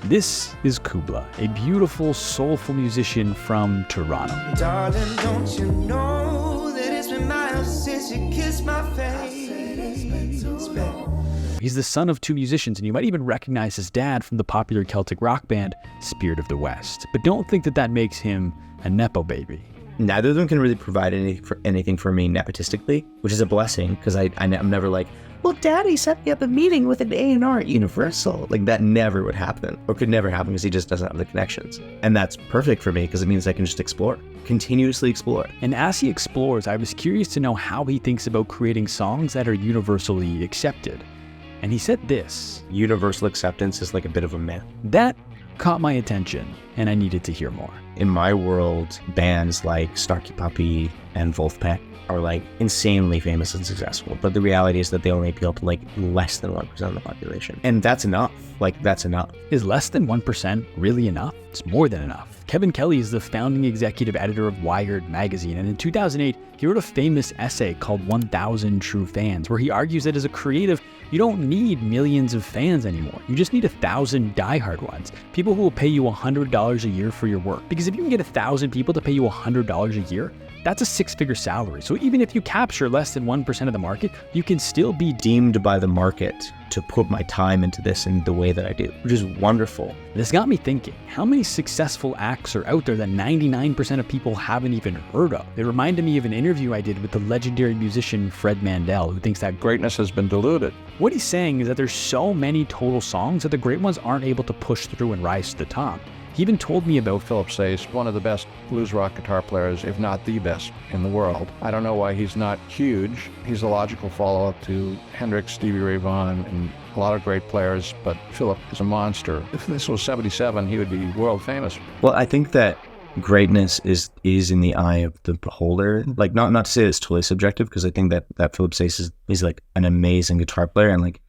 This is Kubla, a beautiful, soulful musician from Toronto. Darling, don't you know that it's been miles since you kissed my face? He's the son of two musicians, and you might even recognize his dad from the popular Celtic rock band Spirit of the West. But don't think that that makes him a Nepo baby. Neither of them can really provide anything for me nepotistically, which is a blessing, because I'm never like, well, Daddy set me up a meeting with an A&R at Universal. Like, that never would happen, or could never happen, because he just doesn't have the connections. And that's perfect for me, because it means I can just explore, continuously explore. And as he explores, I was curious to know how he thinks about creating songs that are universally accepted. And he said this: Universal acceptance is like a bit of a myth. That caught my attention, and I needed to hear more. In my world, bands like Snarky Puppy and Wolfpack are like insanely famous and successful, but the reality is that they only appeal to like less than 1% of the population. And that's enough. Like, that's enough. Is less than 1% really enough? It's more than enough. Kevin Kelly is the founding executive editor of Wired magazine, and in 2008, he wrote a famous essay called 1,000 True Fans, where he argues that as a creative, you don't need millions of fans anymore. You just need 1,000 diehard ones. People who will pay you $100 a year for your work. Because if you can get 1,000 people to pay you $100 a year, that's a six-figure salary. So even if you capture less than 1% of the market, you can still be deemed by the market to put my time into this in the way that I do, which is wonderful. This got me thinking, how many successful acts are out there that 99% of people haven't even heard of? It reminded me of an interview I did with the legendary musician Fred Mandel, who thinks that greatness has been diluted. What he's saying is that there's so many total songs that the great ones aren't able to push through and rise to the top. He even told me about Philip Sayce, one of the best blues rock guitar players, if not the best in the world. I don't know why he's not huge. He's a logical follow-up to Hendrix, Stevie Ray Vaughan, and a lot of great players, but Philip is a monster. If this was 77, he would be world famous. Well, I think that greatness is in the eye of the beholder. Like, not to say it's totally subjective, because I think that Philip Sayce is like an amazing guitar player, and like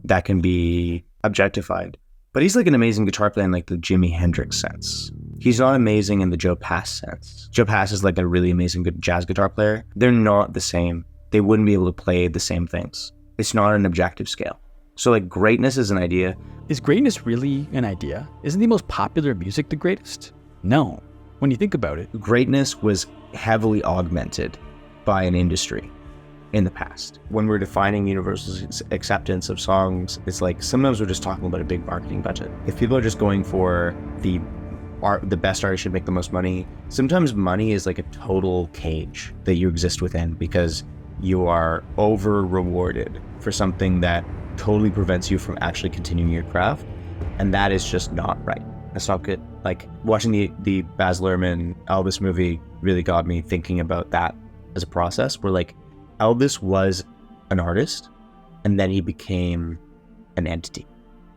that can be objectified. But he's like an amazing guitar player in like the Jimi Hendrix sense. He's not amazing in the Joe Pass sense. Joe Pass is like a really amazing good jazz guitar player. They're not the same. They wouldn't be able to play the same things. It's not an objective scale. So like, greatness is an idea. Is greatness really an idea? Isn't the most popular music the greatest? No. When you think about it, greatness was heavily augmented by an industry in the past. When we're defining universal acceptance of songs, it's like sometimes we're just talking about a big marketing budget. If people are just going for the best artist should make the most money, sometimes money is like a total cage that you exist within, because you are over rewarded for something that totally prevents you from actually continuing your craft, and that is just not right. That's not good. Like, watching the Baz Luhrmann Elvis movie really got me thinking about that as a process, where like Elvis was an artist and then he became an entity,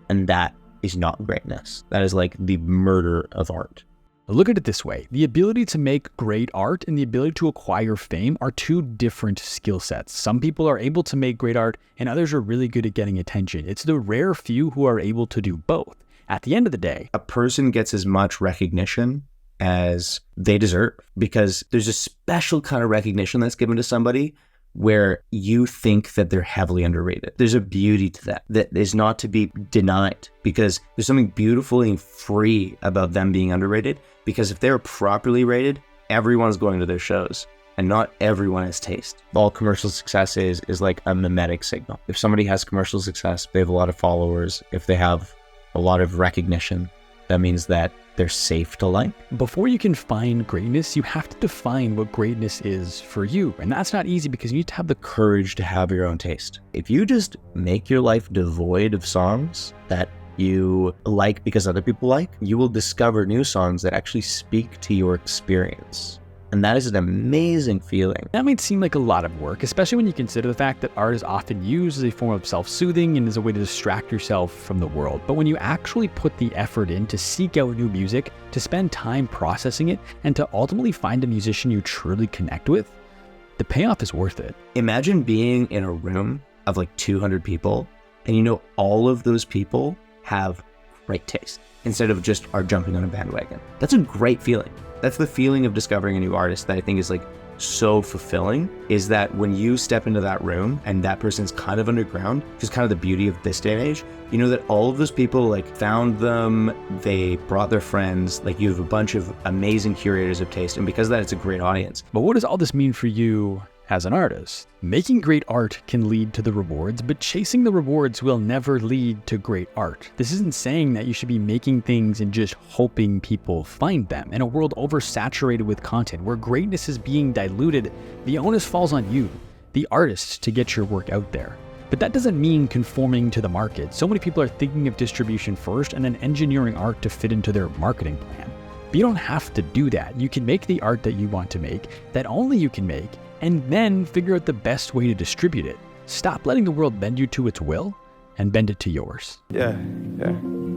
and that is not greatness. That is like the murder of art. Look at it this way. The ability to make great art and the ability to acquire fame are two different skill sets. Some people are able to make great art and others are really good at getting attention. It's the rare few who are able to do both. At the end of the day, a person gets as much recognition as they deserve, because there's a special kind of recognition that's given to somebody where you think that they're heavily underrated. There's a beauty to that is not to be denied, because there's something beautifully free about them being underrated, because if they're properly rated, everyone's going to their shows, and not everyone has taste. All commercial success is like a mimetic signal. If somebody has commercial success, they have a lot of followers, if they have a lot of recognition, that means that they're safe to like. Before you can find greatness, you have to define what greatness is for you. And that's not easy, because you need to have the courage to have your own taste. If you just make your life devoid of songs that you like because other people like, you will discover new songs that actually speak to your experience. And that is an amazing feeling. That might seem like a lot of work, especially when you consider the fact that art is often used as a form of self-soothing and as a way to distract yourself from the world. But when you actually put the effort in to seek out new music, to spend time processing it, and to ultimately find a musician you truly connect with, the payoff is worth it. Imagine being in a room of like 200 people, and you know all of those people have right taste instead of just are jumping on a bandwagon. That's a great feeling. That's the feeling of discovering a new artist that I think is like so fulfilling, is that when you step into that room and that person's kind of underground, which is kind of the beauty of this day and age, you know that all of those people like found them, they brought their friends, like you have a bunch of amazing curators of taste, and because of that, it's a great audience. But what does all this mean for you as an artist? Making great art can lead to the rewards, but chasing the rewards will never lead to great art. This isn't saying that you should be making things and just hoping people find them. In a world oversaturated with content, where greatness is being diluted, the onus falls on you, the artist, to get your work out there. But that doesn't mean conforming to the market. So many people are thinking of distribution first and then engineering art to fit into their marketing plan. But you don't have to do that. You can make the art that you want to make, that only you can make, and then figure out the best way to distribute it. Stop letting the world bend you to its will and bend it to yours. Yeah,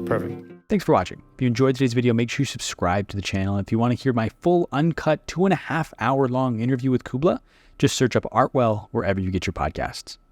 perfect. Thanks for watching. If you enjoyed today's video, make sure you subscribe to the channel. If you want to hear my full, uncut, 2.5 hour long interview with Kubla, just search up Artwell wherever you get your podcasts.